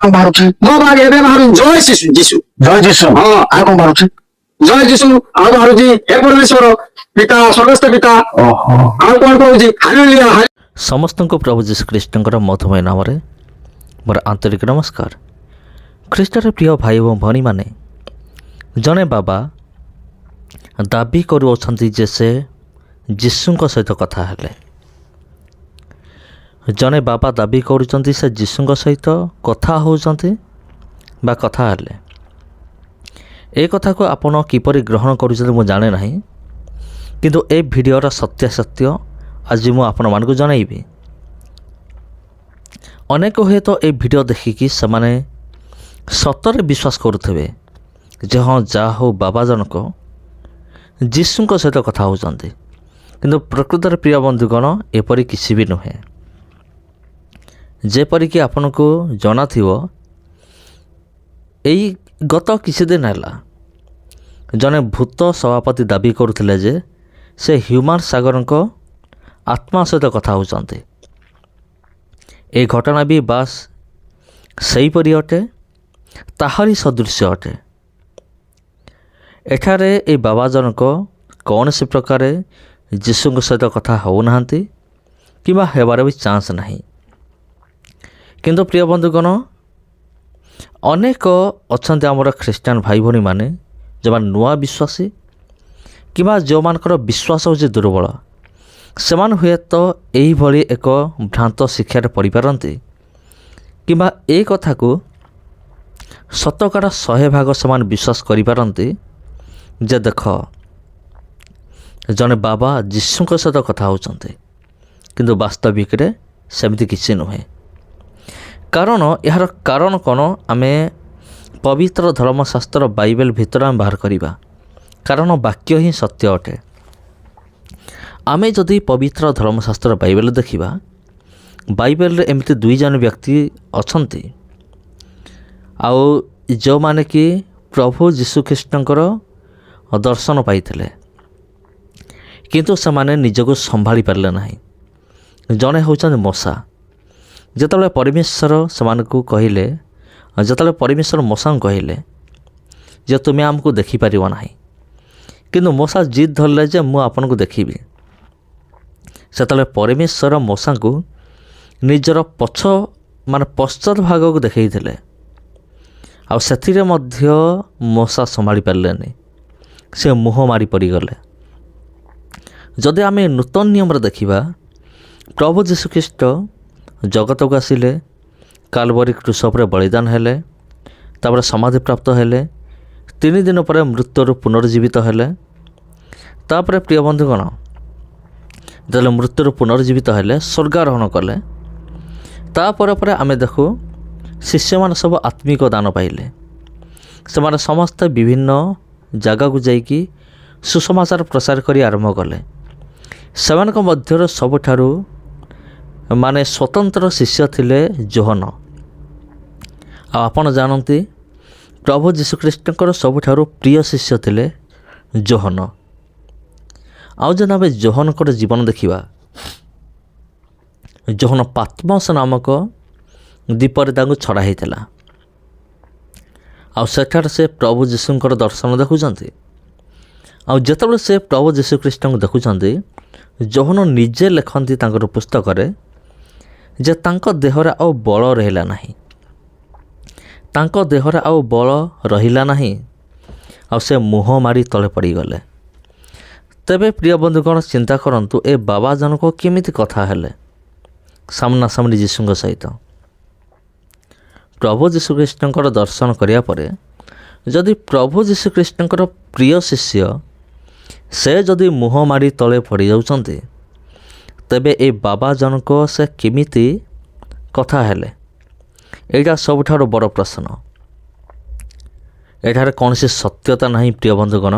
ବାହାରୁଛି ମୋ ଭାଗ ଏବେ ବାହାରୁ ଜୟ ଶିଶୁ ଯୀଶୁ ଜୟ ଯୀଶୁ। ହଁ ଆଉ କଣ ବାହାରୁଛି? ଜୟ ଯୀଶୁ ଆଉ ବାହାରୁଛି ହେ ପରମେଶ୍ୱର ପିତା ସ୍ୱର୍ଗସ୍ଥ ପିତା ଓହୋ। ଆଉ କଣ କହୁଛି ହାଲେଲୁୟା ସମସ୍ତଙ୍କୁ ପ୍ରଭୁ ଯୀଶୁଖ୍ରୀଷ୍ଟଙ୍କର ମଧୁମୟ ନାମରେ ମୋର ଆନ୍ତରିକ ନମସ୍କାର। ଖ୍ରୀଷ୍ଟର ପ୍ରିୟ ଭାଇ ଏବଂ ଭଉଣୀମାନେ, ଜଣେ ବାବା ଦାବି କରୁଅଛନ୍ତି ଯେ ସେ ଯୀଶୁଙ୍କ ସହିତ କଥା ହେଲେ। ଜଣେ ବାବା ଦାବି କରୁଛନ୍ତି ସେ ଯୀଶୁଙ୍କ ସହିତ କଥା ହେଉଛନ୍ତି ବା କଥା ହେଲେ। ଏ କଥାକୁ ଆପଣ କିପରି ଗ୍ରହଣ କରୁଛନ୍ତି ମୁଁ ଜାଣେ ନାହିଁ, କିନ୍ତୁ ଏ ଭିଡ଼ିଓର ସତ୍ୟାସତ୍ୟ ଆଜି ମୁଁ ଆପଣମାନଙ୍କୁ ଜଣାଇବି। ଅନେକ ହୁଏତ ଏ ଭିଡ଼ିଓ ଦେଖିକି ସେମାନେ ସତରେ ବିଶ୍ୱାସ କରୁଥିବେ ଯେ ହଁ ଯାହା ହେଉ ବାବା ଜଣକ ଯୀଶୁଙ୍କ ସହିତ କଥା ହେଉଛନ୍ତି, କିନ୍ତୁ ପ୍ରକୃତରେ ପ୍ରିୟ ବନ୍ଧୁଗଣ ଏପରି କିଛି ବି ନୁହେଁ। ଯେପରିକି ଆପଣଙ୍କୁ ଜଣାଥିବ, ଏଇ ଗତ କିଛି ଦିନ ହେଲା ଜଣେ ଭୂତ ସଭାପତି ଦାବି କରୁଥିଲେ ଯେ ସେ ହ୍ୟୁମାନ ସାଗରଙ୍କ ଆତ୍ମା ସହିତ କଥା ହେଉଛନ୍ତି। ଏ ଘଟଣା ବି ବାସ୍ ସେହିପରି ଅଟେ, ତାହାରି ସଦୃଶ୍ୟ ଅଟେ। ଏଠାରେ ଏ ବାବା ଜଣକ କୌଣସି ପ୍ରକାରେ ଯୀଶୁଙ୍କ ସହିତ କଥା ହେଉନାହାନ୍ତି କିମ୍ବା ହେବାର ବି ଚାନ୍ସ ନାହିଁ। କିନ୍ତୁ ପ୍ରିୟ ବନ୍ଧୁଗଣ, ଅନେକ ଅଛନ୍ତି ଆମର ଖ୍ରୀଷ୍ଟିଆନ ଭାଇ ଭଉଣୀମାନେ ଯେଉଁମାନେ ନୂଆ ବିଶ୍ୱାସୀ କିମ୍ବା ଯେଉଁମାନଙ୍କର ବିଶ୍ୱାସ ହେଉଛି ଦୁର୍ବଳ, ସେମାନେ ହୁଏତ ଏହିଭଳି ଏକ ଭ୍ରାନ୍ତ ଶିକ୍ଷାରେ ପଡ଼ିପାରନ୍ତି କିମ୍ବା ଏ କଥାକୁ ଶତକଡ଼ା 100% ସେମାନେ ବିଶ୍ୱାସ କରିପାରନ୍ତି ଯେ ଦେଖ ଜଣେ ବାବା ଯୀଶୁଙ୍କ ସହିତ କଥା ହେଉଛନ୍ତି, କିନ୍ତୁ ବାସ୍ତବିକରେ ସେମିତି କିଛି ନୁହେଁ। କାରଣ ଏହାର କାରଣ କ'ଣ ଆମେ ପବିତ୍ର ଧର୍ମଶାସ୍ତ୍ର ବାଇବେଲ ଭିତରେ ଆମେ ବାହାର କରିବା, କାରଣ ବାକ୍ୟ ହିଁ ସତ୍ୟ ଅଟେ। ଆମେ ଯଦି ପବିତ୍ର ଧର୍ମଶାସ୍ତ୍ର ବାଇବେଲ ଦେଖିବା, ବାଇବେଲରେ ଏମିତି 2 ଜଣ ବ୍ୟକ୍ତି ଅଛନ୍ତି ଆଉ ଯେଉଁମାନେ କି ପ୍ରଭୁ ଯୀଶୁଖ୍ରୀଷ୍ଟଙ୍କର ଦର୍ଶନ ପାଇଥିଲେ, କିନ୍ତୁ ସେମାନେ ନିଜକୁ ସମ୍ଭାଳି ପାରିଲେ ନାହିଁ। ଜଣେ ହେଉଛନ୍ତି ମୂଷା। ଯେତେବେଳେ ପରମେଶ୍ୱର ସେମାନଙ୍କୁ କହିଲେ, ଯେତେବେଳେ ପରମେଶ୍ୱର ମୂଷାଙ୍କୁ କହିଲେ ଯେ ତୁମେ ଆମକୁ ଦେଖିପାରିବ ନାହିଁ, କିନ୍ତୁ ମୂଷା ଜିଦ୍ ଧରିଲେ ଯେ ମୁଁ ଆପଣଙ୍କୁ ଦେଖିବି। ସେତେବେଳେ ପରମେଶ୍ୱର ମୂଷାଙ୍କୁ ନିଜର ପଶ୍ଚାତ ଭାଗକୁ ଦେଖାଇଥିଲେ, ଆଉ ସେଥିରେ ମଧ୍ୟ ମୂଷା ସମ୍ଭାଳି ପାରିଲେନି, ସେ ମୁହଁ ମାରି ପଡ଼ିଗଲେ। ଯଦି ଆମେ ନୂତନ ନିୟମରେ ଦେଖିବା, ପ୍ରଭୁ ଯୀଶୁଖ୍ରୀଷ୍ଟ ଜଗତକୁ ଆସିଲେ, କାଲବରୀ କ୍ରୁଶ ଉପରେ ବଳିଦାନ ହେଲେ, ତାପରେ ସମାଧିପ୍ରାପ୍ତ ହେଲେ, 3 ଦିନ ପରେ ମୃତ୍ୟୁରୁ ପୁନର୍ଜୀବିତ ହେଲେ। ତାପରେ ପ୍ରିୟ ବନ୍ଧୁଗଣ, ଯେତେବେଳେ ମୃତ୍ୟୁରୁ ପୁନର୍ଜୀବିତ ହେଲେ, ସ୍ୱର୍ଗାରୋହଣ କଲେ। ତାପରେ ପରେ ଆମେ ଦେଖୁ ଶିଷ୍ୟମାନେ ସବୁ ଆତ୍ମିକ ଦାନ ପାଇଲେ। ସେମାନେ ସମସ୍ତେ ବିଭିନ୍ନ ଜାଗାକୁ ଯାଇକି ସୁସମାଚାର ପ୍ରସାର କରି ଆରମ୍ଭ କଲେ। ସେମାନଙ୍କ ମଧ୍ୟରୁ ସବୁଠାରୁ ସ୍ୱତନ୍ତ୍ର ଶିଷ୍ୟ ଥିଲେ ଯୋହନ। ଆଉ ଆପଣ ଜାଣନ୍ତି ପ୍ରଭୁ ଯୀଶୁଖ୍ରୀଷ୍ଟଙ୍କର ସବୁଠାରୁ ପ୍ରିୟ ଶିଷ୍ୟ ଥିଲେ ଯୋହନ। ଆଉ ଯଦି ଆମେ ଯୋହନଙ୍କର ଜୀବନ ଦେଖିବା, ଯୋହନ ପାତ୍ମସ ନାମକ ଦ୍ୱୀପରେ ତାଙ୍କୁ ଛଡ଼ା ହେଇଥିଲା, ଆଉ ସେଠାରେ ସେ ପ୍ରଭୁ ଯୀଶୁଙ୍କର ଦର୍ଶନ ଦେଖୁଛନ୍ତି। ଆଉ ଯେତେବେଳେ ସେ ପ୍ରଭୁ ଯୀଶୁଖ୍ରୀଷ୍ଟଙ୍କୁ ଦେଖୁଛନ୍ତି, ଯୋହନ ନିଜେ ଲେଖନ୍ତି ତାଙ୍କର ପୁସ୍ତକରେ ଯେ ତାଙ୍କ ଦେହରେ ଆଉ ବଳ ରହିଲା ନାହିଁ, ତାଙ୍କ ଦେହରେ ଆଉ ବଳ ରହିଲା ନାହିଁ, ଆଉ ସେ ମୁହଁ ମାରି ତଳେ ପଡ଼ିଗଲେ। ତେବେ ପ୍ରିୟ ବନ୍ଧୁଗଣ ଚିନ୍ତା କରନ୍ତୁ, ଏ ବାବା ଜଣକ କେମିତି କଥା ହେଲେ ସାମ୍ନାସାମ୍ନି ଯୀଶୁଙ୍କ ସହିତ। ପ୍ରଭୁ ଯୀଶୁଖ୍ରୀଷ୍ଟଙ୍କର ଦର୍ଶନ କରିବା ପରେ ଯଦି ପ୍ରଭୁ ଯୀଶୁଖ୍ରୀଷ୍ଟଙ୍କର ପ୍ରିୟ ଶିଷ୍ୟ ସେ ଯଦି ମୁହଁ ମାରି ତଳେ ପଡ଼ିଯାଉଛନ୍ତି, ତେବେ ଏ ବାବା ଜଣକ ସେ କେମିତି କଥା ହେଲେ? ଏଇଟା ସବୁଠାରୁ ବଡ଼ ପ୍ରଶ୍ନ। ଏଠାରେ କୌଣସି ସତ୍ୟତା ନାହିଁ ପ୍ରିୟ ବନ୍ଧୁଗଣ।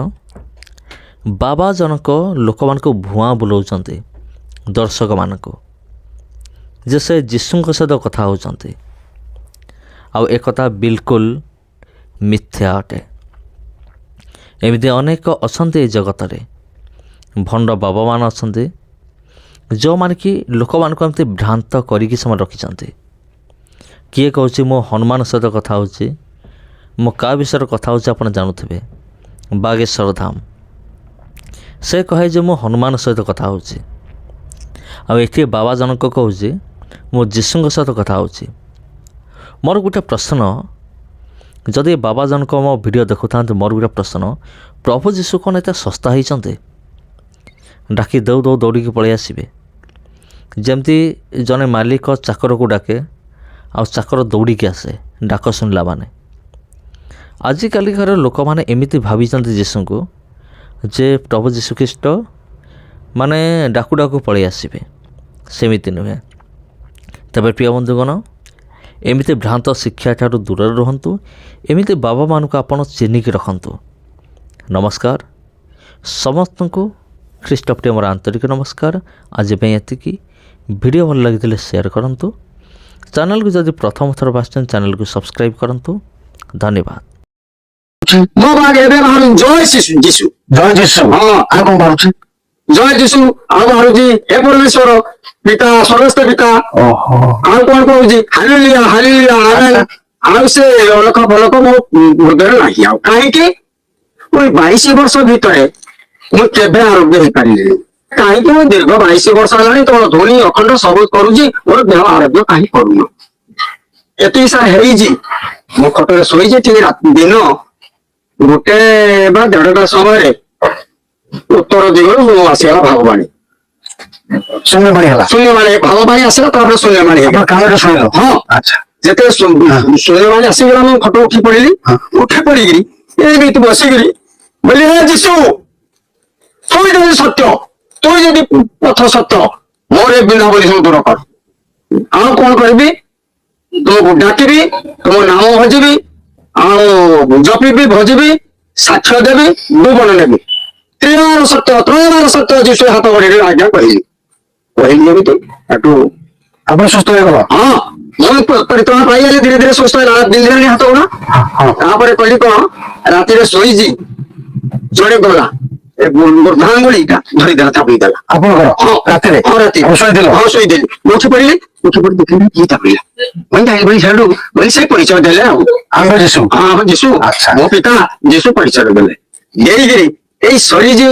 ବାବା ଜଣକ ଲୋକମାନଙ୍କୁ ଭୁଆଁ ବୁଲାଉଛନ୍ତି, ଦର୍ଶକମାନଙ୍କୁ, ଯେ ସେ ଯୀଶୁଙ୍କ ସହିତ କଥା ହେଉଛନ୍ତି, ଆଉ ଏକଥା ବିଲକୁଲ ମିଥ୍ୟା ଅଟେ। ଏମିତି ଅନେକ ଅଛନ୍ତି ଏ ଜଗତରେ, ଭଣ୍ଡ ବାବାମାନେ ଅଛନ୍ତି, ଯେଉଁମାନେ କି ଲୋକମାନଙ୍କୁ ଏମିତି ଭ୍ରାନ୍ତ କରିକି ସେମାନେ ରଖିଛନ୍ତି। କିଏ କହୁଛି ମୁଁ ହନୁମାନ ସହିତ କଥା ହେଉଛି, ମୁଁ କାହା ବିଷୟରେ କଥା ହେଉଛି ଆପଣ ଜାଣୁଥିବେ, ବାଗେଶ୍ୱର ଧାମ। ସେ କହେ ଯେ ମୁଁ ହନୁମାନ ସହିତ କଥା ହେଉଛି। ଆଉ ଏଠି ବାବା ଜଣକ କହୁଛି ମୁଁ ଯୀଶୁଙ୍କ ସହିତ କଥା ହେଉଛି। ମୋର ଗୋଟେ ପ୍ରଶ୍ନ, ଯଦି ବାବା ଜଣକ ମୋ ଭିଡ଼ିଓ ଦେଖୁଥାନ୍ତି, ମୋର ଗୋଟେ ପ୍ରଶ୍ନ, ପ୍ରଭୁ ଯୀଶୁ କ'ଣ ଏତେ ଶସ୍ତା ହେଇଛନ୍ତି? ଡାକି ଦେଉ ଦେଉ ଦୌଡ଼ିକି ପଳେଇ ଆସିବେ। ଯେମିତି ଜଣେ ମାଲିକ ଚାକରକୁ ଡାକେ ଆଉ ଚାକର ଦୌଡ଼ିକି ଆସେ ଡାକ ଶୁଣିଲା ମାନେ। ଆଜିକାଲିକାର ଲୋକମାନେ ଏମିତି ଭାବିଛନ୍ତି ଯୀଶୁଙ୍କୁ ଯେ ପ୍ରଭୁ ଯୀଶୁଖ୍ରୀଷ୍ଟ ମାନେ ଡାକୁ ଡାକୁ ପଳେଇ ଆସିବେ। ସେମିତି ନୁହେଁ। ତେବେ ପ୍ରିୟ ବନ୍ଧୁଗଣ, ଏମିତି ଭ୍ରାନ୍ତ ଶିକ୍ଷା ଠାରୁ ଦୂରରେ ରୁହନ୍ତୁ। ଏମିତି ବାବାମାନଙ୍କୁ ଆପଣ ଚିହ୍ନିକି ରଖନ୍ତୁ। ନମସ୍କାର ସମସ୍ତଙ୍କୁ, ଖ୍ରୀଷ୍ଟ ପ୍ରିୟ ମୋର ଆନ୍ତରିକ ନମସ୍କାର। ଆଜି ପାଇଁ ଏତିକି। ଭିଡ଼ିଓ ଭଲ ଲାଗିଥିଲେ ସେୟାର କରନ୍ତୁ। ଚ୍ୟାନେଲକୁ ଯଦି ପ୍ରଥମ ଥର ଆସିଛନ୍ତି ଚ୍ୟାନେଲକୁ ସବସ୍କ୍ରାଇବ୍ କରନ୍ତୁ। ଧନ୍ୟବାଦ। ମୋ ବାଗ ଏବେ ବାହାରୁ ଜୟ ଶିଶୁ ଯୀଶୁ, ଜୟ ଯୀଶୁ। ହଁ ଆଉ କଣ ବାହାରୁଛି? ଜୟ ଯୀଶୁ ଆଉ ବାହାରୁଛି ହେ ପରମେଶ୍ୱର ପିତା ସ୍ୱର୍ଗସ୍ଥ ପିତା। ଓହୋ। ଆଉ କଣ କହୁଛି ହାଲେଲୁୟା ହାଲେଲୁୟା ଆମେନ୍। ଆଉ ସେ ଅଲକ ଫଲକ ମୋ ହୃଦୟରେ ନାହିଁ। ଆଉ କାହିଁକି? ମୁଁ 22 ବର୍ଷ ଭିତରେ ମୁଁ କେବେ ଆରୋଗ୍ୟ ହେଇପାରିଲିନି। କାହିଁକି? ମୁଁ ଦୀର୍ଘ 22 ବର୍ଷ ହେଲାଣି ତୋର ଧ୍ୱନି ଅଖଣ୍ଡ ସବୁ କରୁଛି, ମୋର ଦେହ ଆରୋଗ୍ୟ କାହିଁ କରୁନ? ଏତିକି ସାର୍ ହେଇଛି। ମୁଁ ଖଟରେ ଶୋଇଛି, ଠିକ ଦିନ 1 ବା 1:30 ସମୟରେ ଉତ୍ତର ଦିଗରୁ ଆସିଗଲା ଭାବବାଣୀ। ଶୂନ୍ୟବାଣୀ ହେଲା। ଶୂନ୍ୟବାଣୀ ଭାବବାଣୀ ଆସିଲା, ତାପରେ ଶୂନ୍ୟବାଣୀ ଆପଣ ହେଇଗଲା। କାନରେ ଶୁଣିଲ? ହଁ, ଆଚ୍ଛା। ଯେତେବେଳେ ଶୂନ୍ୟବାଣୀ ଆସିଗଲା, ମୁଁ ଖଟ ଉଠି ପଡିଲି। ଉଠି ପଡିକିରି ଏମିତି ବସିକିରି ବୋଇଲି, ହେ ଯୀଶୁ, ତୁଇ ଯଦି ସତ୍ୟ, ତୁଇ ଯଦି ପଥ ସତ୍ୟ, ମୋର ଏ ବିନା ବୋଲି ସବୁ ଦୂର କର। ଆଉ କଣ କରିବି? ତୁମକୁ ଡାକିବି, ତୁମ ନାମ ଭଜିବି, ଆଉ ଜପିବି, ଭଜିବି, ସାକ୍ଷ୍ୟ ଦେବି, ଭୁବନ ନେବି। ତ୍ରିବାର ସତ୍ୟ, ତ୍ରୟବାର ସତ୍ୟ ଯୀଶୁ ହାତ ବଢେଇଲେ ଆଜ୍ଞା କହିଲି ଯେମିତି ଏଠୁ ଆପଣ ସୁସ୍ଥ ହେଇଗଲ? ହଁ, ମୁଁ ପରିତ୍ରାଣ ପାଇଗଲି। ଧୀରେ ଧୀରେ ସୁସ୍ଥ ହେଲା, ବିନ୍ଧିଲାନି ହାତ ଗୁଡା। ତାପରେ କହିଲି କଣ, ରାତିରେ ଶୋଇଛି, ଜଣେ ଗଲା ଏ ବୃଦ୍ଧାଙ୍ଗୁଳିଟା ଧରିଦେଲା, ଚାପି ଦେଲା। ଆପଣଙ୍କର ରାତିରେ? ହଁ ରାତିରେ। ଆପଣ ଶୋଇଥିଲ? ହଁ ଶୋଇଥିଲି। ମୁଁ ଉଠି ପଡିଲି, ଉଠି ପଡି ଦେଖିଲି କିଏ ଚାପିଲା। ସେଠୁ ସେ ପରିଚୟ ଦେଲେ ଆଉ ଆମେ ଯୀଶୁ? ହଁ ଯୀଶୁ ଆଚ୍ଛା। ମୋ ପିତା ଯୀଶୁ ପରିଚୟ ଦେଲେ। ଦେଇକିରି ଏଇ ସରିଛି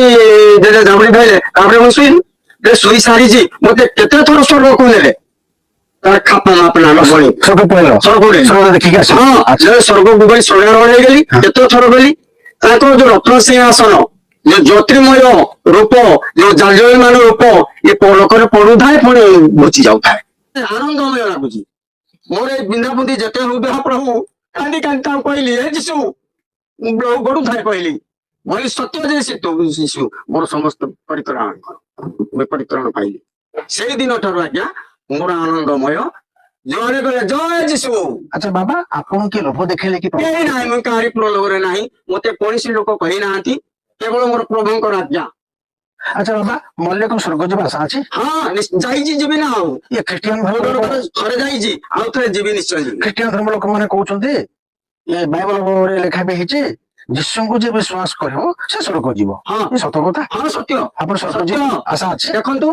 ଜାବୁଡି ଧଇଲେ। ତାପରେ ମୁଁ ଶୋଇଲି। ଶୋଇ ସାରିଛି, ମତେ କେତେ ଥର ସ୍ୱର୍ଗକୁ ନେଲେ। ତାର ଖାପା ମାପ ନାମ ଭଳି ସ୍ୱର୍ଗ ପଳେଇଲ? ସ୍ୱର୍ଗ ସ୍ୱର୍ଗ ଦେଖିକି ଆସିଲ? ହଁ, ସ୍ୱର୍ଗକୁ ଗଲି, ସ୍ୱର୍ଗାରୋହଣ ହେଇଗଲି। କେତେ ଥର ଗଲି। ତାଙ୍କର ଯୋଉ ରତ୍ନ ସିଂହାସନ, ଯୋଉ ଜ୍ୟୋତିର୍ମୟ ରୂପ, ଯୋଉ ଜାଜୟମାନ ରୂପ ଏ ପଲକରେ ପଡୁଥାଏ, ପୁଣି ବୁଝି ଯାଉଥାଏ। ଆନନ୍ଦମୟ ଲାଗୁଛି। ମୋର ଏଇ ବିନ୍ଧାବୁନ୍ଧି ଯେତେ ହଉ ଦେହ ପ୍ରଭୁ, କାନ୍ଦି କାନ୍ଦି ତାଙ୍କୁ କହିଲି, ହେ ଯୀଶୁ, ଗଡୁଥାଏ କହିଲି, ବୋଲି ସତ୍ୟ ଯେ ଶିଶୁ ମୋର ସମସ୍ତ ପରିତ୍ରାଣ ପାଇଲି। ସେଇ ଦିନ ଠାରୁ ଆଜ୍ଞା ମୋର ଆନନ୍ଦମୟ। ଜଣେ କହିଲେ ଜୟ ଯୀଶୁ। ଆଚ୍ଛା ବାବା, ଆପଣ କିଏ ଲୋଭ ଦେଖେଇଲେ କି? କେହି ନାହିଁ, ମୁଁ କାହାରି ପ୍ରଲୋଭରେ ନାହିଁ। ମତେ କୌଣସି ଲୋକ କହିନାହାନ୍ତି, କେବଳ ମୋର ପ୍ରଭୁଙ୍କର ଆଜ୍ଞା। ଆଚ୍ଛା ବାବା, ମଲେ କଣ ସ୍ୱର୍ଗ ଯିବା ଆଶା ଅଛି? ହଁ, ଯାଇଛି, ଯିବି ନା ଆଉ। ଇଏ ଖ୍ରୀଷ୍ଟିଆନ ଥରେ ଯାଇଛି, ଆଉ ଥରେ ଯିବି, ନିଶ୍ଚୟ ଯିବି। ଖ୍ରୀଷ୍ଟିଆନ ଧର୍ମ ଲୋକମାନେ କହୁଛନ୍ତି, ଏ ବାଇବଲରେ ଲେଖା ବି ହେଇଛି, ଯୀଶୁଙ୍କୁ ଯେ ବିଶ୍ୱାସ କରିବ ସେ ସ୍ୱର୍ଗ ଯିବ। ହଁ, ଏ ସତ କଥା? ହଁ ସତ୍ୟ। ଆପଣ ସ୍ୱର୍ଗ ଯିବ ଆଶା ଅଛି? ଦେଖନ୍ତୁ